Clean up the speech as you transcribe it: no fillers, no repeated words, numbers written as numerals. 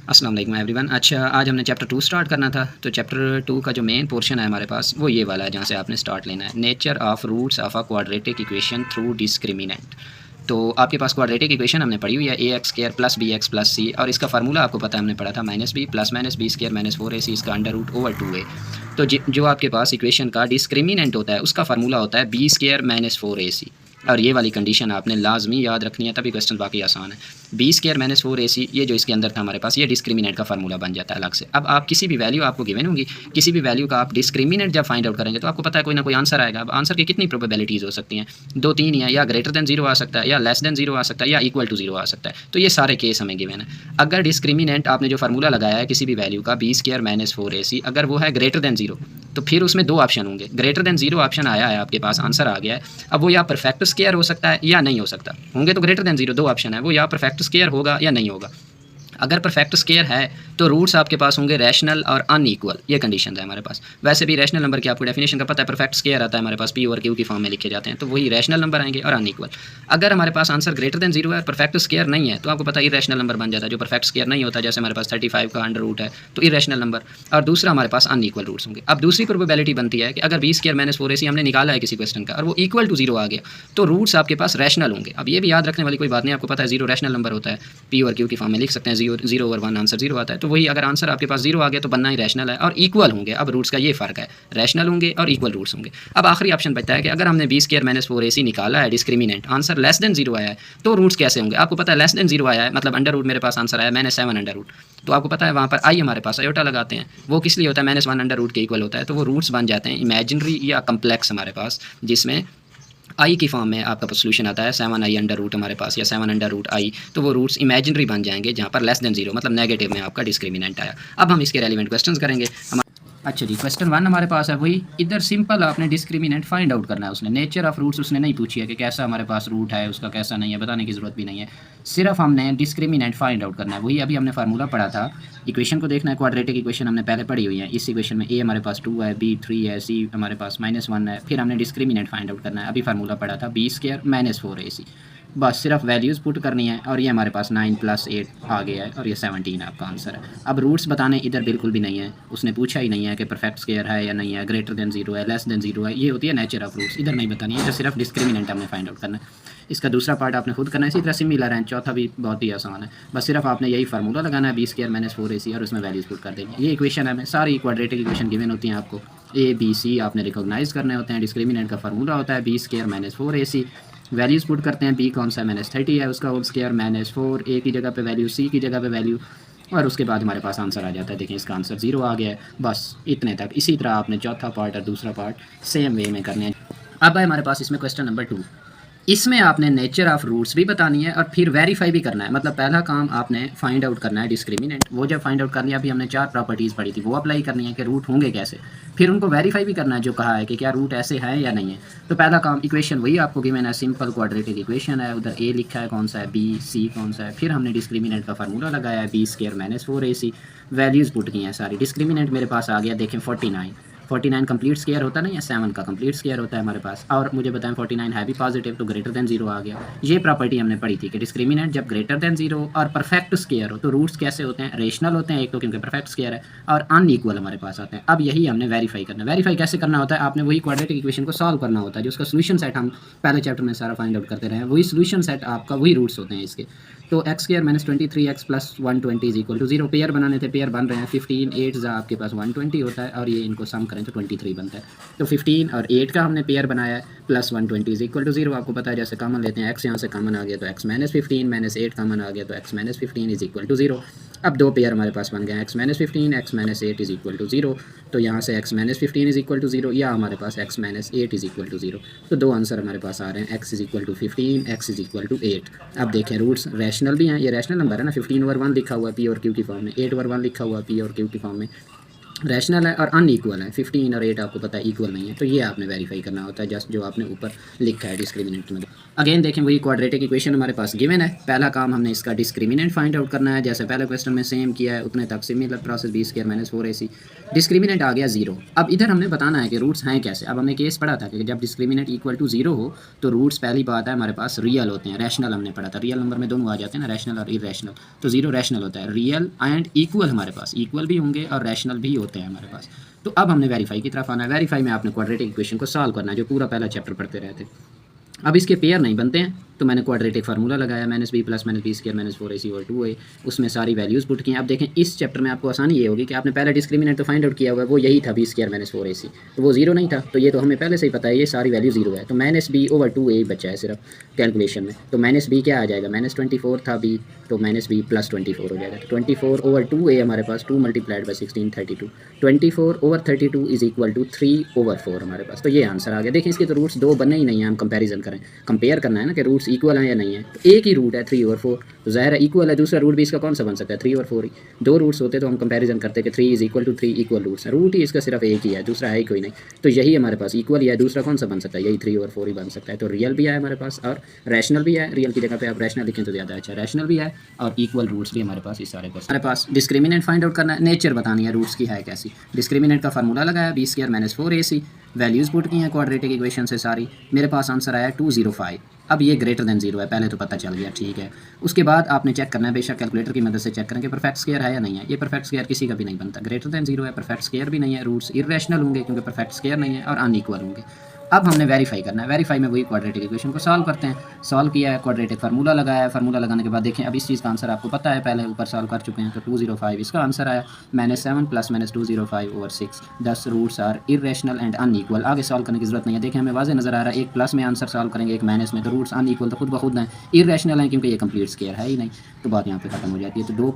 अस्सलाम वालेकुम एवरीवन। अच्छा, आज हमने चैप्टर 2 स्टार्ट करना था। तो चैप्टर 2 का जो मेन पोर्शन है हमारे पास वो ये वाला है, जहाँ से आपने स्टार्ट लेना है। Nature of roots of a quadratic equation through discriminant. तो आपके पास क्वाड्रेटिक इक्वेशन हमने पढ़ी हुई है, a x square plus b x plus c, और इसका फार्मूला आपको पता है, हमने पढ़ा था minus b plus minus b square minus 4ac इसका अंडर रूट ओवर 2a। तो जो आपके पास इक्वेशन का डिस्क्रिमिनेंट होता है उसका फार्मूला होता है बी स्क्वायर माइनस 4ac। और ये वाली कंडीशन आपने लाजमी याद रखनी है, तभी क्वेश्चन बाकी आसान है। बी स्क्वायर माइनस 4ac, ये जो इसके अंदर था हमारे पास, ये डिस्क्रिमिनेंट का फार्मूला बन जाता है अलग से। अब आप किसी भी वैल्यू आपको गिवन होगी, किसी भी वैल्यू का आप डिस्क्रिमिनेंट जब फाइंड आउट करेंगे तो आपको पता है कोई ना कोई आंसर आएगा। अब आंसर की कितनी प्रोबेबिलिटीज़ हो सकती हैं? 2-3 ही है, या ग्रेटर दैन 0 आ सकता है, या लेस दैन 0 आ सकता है, या इक्वल टू 0 आ सकता है। तो ये सारे केस हमें गिवन है। अगर डिस्क्रिमिनेंट आपने जो फार्मूला लगाया है किसी भी वैल्यू का बी स्क्वायर माइनस 4ac, अगर वो है ग्रेटर दैन 0, तो फिर उसमें दो ऑप्शन होंगे। ग्रेटर दैन 0 ऑप्शन आया है आपके पास, आंसर आ गया है। अब वो या परफेक्ट स्क्वायर हो सकता है या नहीं हो सकता। होंगे तो ग्रेटर दैन 0 दो ऑप्शन है, वो या परफेक्ट स्क्वायर होगा या नहीं होगा। अगर परफेक्ट स्क्वायर है तो रूट्स आपके पास होंगे रैशनल और अनइक्वल, ये कंडीशन है हमारे पास। वैसे भी रैशनल नंबर की आपको डेफिनेशन का पता है, परफेक्ट स्क्वायर आता है हमारे पास पी और क्यू की फॉर्म में लिखे जाते हैं, तो वही रैशनल नंबर आएंगे और अनइक्वल। अगर हमारे पास आंसर ग्रेटर देन 0 है, परफेक्ट स्क्वायर नहीं है, तो आपको पता है इरेशनल नंबर बन जाता है। जो परफेक्ट स्क्वायर नहीं होता, जैसे हमारे पास 35 का अंडर रूट है, तो इरेशनल नंबर। और दूसरा हमारे पास अनइक्वल रूट्स होंगे। अब दूसरी प्रोबेबिलिटी बनती है कि अगर बी स्क्वायर माइनस 4ac हमने निकाला है किसी क्वेश्चन का और वो इक्वल टू 0 आ गया, तो रूट्स आपके पास रैशनल होंगे। अब ये भी याद रखने वाली कोई बात नहीं, आपको पता है 0 रैशनल नंबर होता है, पी और क्यू की फॉर्म में लिख सकते हैं, 0 ओवर 1 आंसर 0 आता है। तो वही अगर आंसर आपके पास 0 आ गया तो बनना ही रैशनल है और इक्वल होंगे। अब रूट्स का ये फ़र्क है, रैशनल होंगे और इक्वल रूट्स होंगे। अब आखिरी ऑप्शन बचता है कि अगर हमने बी स्क्वायर माइनस 4ac निकाला है डिस्क्रिमिनेंट, आंसर लेस देन 0 आया है, तो रूट्स कैसे होंगे? आपको पता है लेस देन 0 आया है, मतलब अंडर रूट मेरे पास आंसर आया मैंने 7 अंडर रूट, तो आपको पता है वहाँ पर आई हमारे पास आयोटा लगाते हैं, वो किस लिए होता है? -1 अंडर रूट के इक्वल होता है। तो वो रूट्स बन जाते हैं इमेजिनरी या कम्प्लेक्स हमारे पास, जिसमें आई की फॉर्म में आपका सोल्यूशन आता है 7i अंडर रूट हमारे पास, या 7 अंडर रूट आई। तो वो रूट्स इमेजिनरी बन जाएंगे जहाँ पर लेस देन 0 मतलब नेगेटिव में आपका डिस्क्रिमिनेंट आया। अब हम इसके रेलिवेंट क्वेश्चंस करेंगे। अच्छा जी, क्वेश्चन 1 हमारे पास है वही, इधर सिंपल आपने डिस्क्रिमिनेंट फाइंड आउट करना है। उसने नेचर ऑफ रूट्स उसने नहीं पूछी है कि कैसा हमारे पास रूट है, उसका कैसा नहीं है, बताने की ज़रूरत भी नहीं है। सिर्फ हमने डिस्क्रिमिनेंट फाइंड आउट करना है। वही अभी हमने फार्मूला पढ़ा था। इक्वेशन को देखना है, क्वाड्रेटिक इक्वेशन हमने पहले पढ़ी हुई है। इस इक्वेशन में ए हमारे पास 2 है, बी 3 है, सी हमारे पास -1 है। फिर हमने डिस्क्रिमिनेंट फाइंड आउट करना है। अभी फार्मूला पढ़ा था बी स्क्वायर माइनस 4ac। बस सिर्फ वैल्यूज़ पुट करनी है और ये हमारे पास 9 + 8 आ गया है और ये 17 आपका आंसर है। अब रूट्स बताने इधर बिल्कुल भी नहीं है, उसने पूछा ही नहीं है कि परफेक्ट स्क्वायर है या नहीं है, ग्रेटर देन 0 है, लेस देन 0 है। ये होती है नेचर ऑफ रूट्स, इधर नहीं बतानी है, इधर सिर्फ डिस्क्रिमिनेंट हमने फाइंड आउट करना है। इसका दूसरा पार्ट आपने खुद करना है। इसी तरह सिमिलर है, चौथा भी बहुत ही आसान है। बस सिर्फ आपने यही फार्मूला लगाना है बी स्क्वायर माइनस 4ac और उसमें वैल्यूज़ पुट कर देंगे। ये इक्वेशन है, सारी क्वाड्रेटिक इक्वेशन गिवन होती हैं आपको, ए बी सी आपने रिकॉग्नाइज करने होते हैं। डिस्क्रिमिनेंट का फार्मूला होता है b square minus 4ac। Values put करते हैं, बी कौन सा -30 है उसका होल स्क्वायर -4, ए की जगह पे वैल्यू, सी की जगह पे वैल्यू, और उसके बाद हमारे पास आंसर आ जाता है। देखें इसका आंसर 0 आ गया है। बस इतने तक। इसी तरह आपने चौथा पार्ट और दूसरा पार्ट सेम वे में करने हैं। अब है हमारे पास इसमें क्वेश्चन नंबर 2। इसमें आपने नेचर ऑफ रूट्स भी बतानी है और फिर वेरीफाई भी करना है। मतलब पहला काम आपने फाइंड आउट करना है डिस्क्रिमिनेंट, वो जब फाइंड आउट करनी है, अभी हमने 4 प्रॉपर्टीज़ पढ़ी थी, वो अप्लाई करनी है कि रूट होंगे कैसे। फिर उनको वेरीफाई भी करना है, जो कहा है कि क्या रूट ऐसे है या नहीं है। तो पहला काम, इक्वेशन वही आपको गिवन है, सिंपल क्वाड्रेटिक इक्वेशन है। उधर ए लिखा है कौन सा है, बी, सी कौन सा है। फिर हमने डिस्क्रिमिनेंट का फार्मूला लगाया है b square minus 4ac। Values put की हैं सारी। डिस्क्रिमिनेंट मेरे पास आ गया, देखें 49 कंप्लीट स्क्वायर होता है ना, या 7 का कंप्लीट स्क्वायर होता है हमारे पास। और मुझे बताएं 49 है भी पॉजिटिव, तो ग्रेटर देन 0 आ गया। ये प्रॉपर्टी हमने पढ़ी थी कि डिस्क्रिमिनेंट जब ग्रेटर देन 0 और परफेक्ट स्क्वायर हो तो रूट्स कैसे होते हैं? रेशनल होते हैं, एक तो क्योंकि परफेक्ट स्क्वायर है, और अनइक्वल हमारे पास आते हैं। अब यही हमने वेरीफाई करना है। वेरीफाई कैसे करना होता है? आपने वही क्वाड्रेटिक इक्वेशन को सॉल्व करना होता है, जो उसका सोल्यूशन सेट हम पहले चैप्टर में सारा फाइंड आउट करते रहे हैं। वही सोल्यूशन सेट आपका, वही रूट्स होते हैं इसके। तो एक्स स्क्वायर -23x + 120 = 0। पेयर बनाने थे, पेयर बन रहे हैं। 15 8 आपके पास 120 होता है, और ये इनको सम करें तो 23 बनता है। तो 15 और 8 का हमने पेयर बनाया है, प्लस 120 = 0। आपको पता है जैसे कॉमन लेते हैं, x यहाँ से कॉमन आ गया तो x -15 -8 कॉमन आ गया तो x -15 = 0। अब दो पेयर हमारे पास बन गए, x -15 x -8 = 0। तो यहाँ से x -15 = 0, या हमारे पास x -8 = 0। तो दो आंसर हमारे पास आ रहे हैं, x = 15, x = 8। अब देखें रूट्स रैशनल भी हैं, ये रैशनल नंबर है ना। 15 ओवर 1 लिखा हुआ है पी और क्यू की फॉर्म में, 8 ओवर 1 लिखा हुआ है पी और क्यू की फॉर्म में। रैशनल है और अनइक्वल है, 15 और 8 आपको पता है इक्वल नहीं है, तो ये आपने वेरीफाई करना होता है, जस्ट जो आपने ऊपर लिखा है डिस्क्रिमिनेंट में। अगेन देखें वही क्वाड्रेटिक इक्वेशन हमारे पास गिवन है, पहला काम हमने इसका डिस्क्रिमिनेंट फाइंड आउट करना है, जैसे पहले क्वेश्चन में सेम किया है उतने तक similar process, b square minus 4ac। Discriminant आ गया 0। अब इधर हमने बताना है कि रूट्स हैं कैसे। अब हमने केस पढ़ा था कि जब डिस्क्रिमिनेंट इक्वल टू 0 हो तो रूट्स पहली बात है हमारे पास रियल होते हैं, रैशनल हमने पढ़ा था, रियल नंबर में दोनों आ जाते हैं ना, रैशनल और इरेशनल, तो 0 रैशनल होता है, रियल एंड इक्वल हमारे पास, इक्वल भी होंगे और रैशनल भी होते हैं हमारे पास। तो अब हमने वेरीफाई की तरफ आना है, वेरीफाई में आपने क्वाड्रेटिक इक्वेशन को सॉल्व करना है, जो पूरा पहला चैप्टर पढ़ते रहे थे। अब इसके पेयर नहीं बनते हैं तो मैंने क्वाड्रेटिक फार्मूला लगाया, minus b plus minus b square minus 4ac और 2a, उसमें सारी वैल्यूज़ पुट की हैं। अब देखें इस चैप्टर में आपको आसानी ये होगी कि आपने पहला डिस्क्रिमिनेंट तो फाइंड आउट किया हुआ है, वो यही था बी स्क्वायर माइनस 4ac, तो वो 0 नहीं था, तो ये तो हमें पहले से ही पता है ये सारी वैल्यू 0 है, तो माइनस बी ओवर 2a बचा है सिर्फ कैलकुलेशन में। तो माइनस बी क्या आ जाएगा, माइनस 24 था बी, तो माइनस बी प्लस 24 हो जाएगा, तो 24 ओवर 2a हमारे पास 2 multiplied by 16 32, 24 over 32 is equal to 3 over 4 हमारे पास। तो ये आंसर आ गया। देखिए इसके तो रूट्स दो बने ही नहीं है, हम कंपैरिजन करें, कंपेयर करना है ना कि रूट्स इक्वल हैं या नहीं है, तो एक ही रूट है 3 ओवर 4, तो ज़ाहिर है इक्वल है, दूसरा रूट भी इसका कौन सा बन सकता है 3 ओवर 4 ही। दो रूट्स होते तो हम कंपैरिजन करते कि 3 is equal to 3 equal roots है, रूट ही इसका सिर्फ एक ही है, दूसरा है ही कोई नहीं, तो यही हमारे पास इक्वल ही है, दूसरा कौन सा बन सकता है, यही 3 ओवर 4 ही बन सकता है। तो रियल भी है हमारे पास और रैशनल भी है, रियल की जगह पे आप रैशनल लिखें तो ज़्यादा अच्छा, रैशनल भी है और इक्वल रूट्स भी हमारे पास इस सारे को। हमारे पास डिस्क्रिमिनेंट फाइंड आउट करना है, नेचर बतानी है रूट्स की है कैसी। डिस्क्रिमिनेंट का फार्मूला लगाया b square minus 4ac, values put की हैं क्वाड्रेटिक इक्वेशन से सारी, मेरे पास आंसर आया 205। अब ये ग्रेटर देन 0 है, पहले तो पता चल गया, ठीक है। उसके बाद आपने चेक करना है, बेशक कैलकुलेटर की मदद से चेक करें कि परफेक्ट स्क्वायर है या नहीं है, ये परफेक्ट स्क्वायर किसी का भी नहीं बनता, ग्रेटर देन 0 है, परफेक्ट स्क्वायर भी नहीं है, रूट्स इरेशनल होंगे क्योंकि परफेक्ट स्क्वायर नहीं है और अनइक्वल होंगे। अब हमने वेरीफाई करना है, वेरीफाई में वही क्वाड्रेटिक इक्वेशन को सॉल्व करते हैं, सॉल्व किया है, क्वाड्रेटिक फार्मूला लगाया है, फार्मूला लगाने के बाद देखें अब इस चीज़ का आंसर आपको पता है, पहले ऊपर सॉल्व कर चुके हैं, तो 205 इसका आंसर आया, -7 plus minus 205 over 6, 10 roots are irrational and unequal. आगे सॉल्व करने की जरूरत नहीं है, देखें हमें वाज़े नजर आ रहा है, एक प्लस में आंसर सॉल्व करेंगे, एक माइनस में, तो रूट्स अनइक्वल तो खुद ब खुद हैं, इरेशनल हैं क्योंकि ये कंप्लीट स्क्वायर है ही नहीं, तो बात यहाँ पे खत्म हो जाती है। तो दो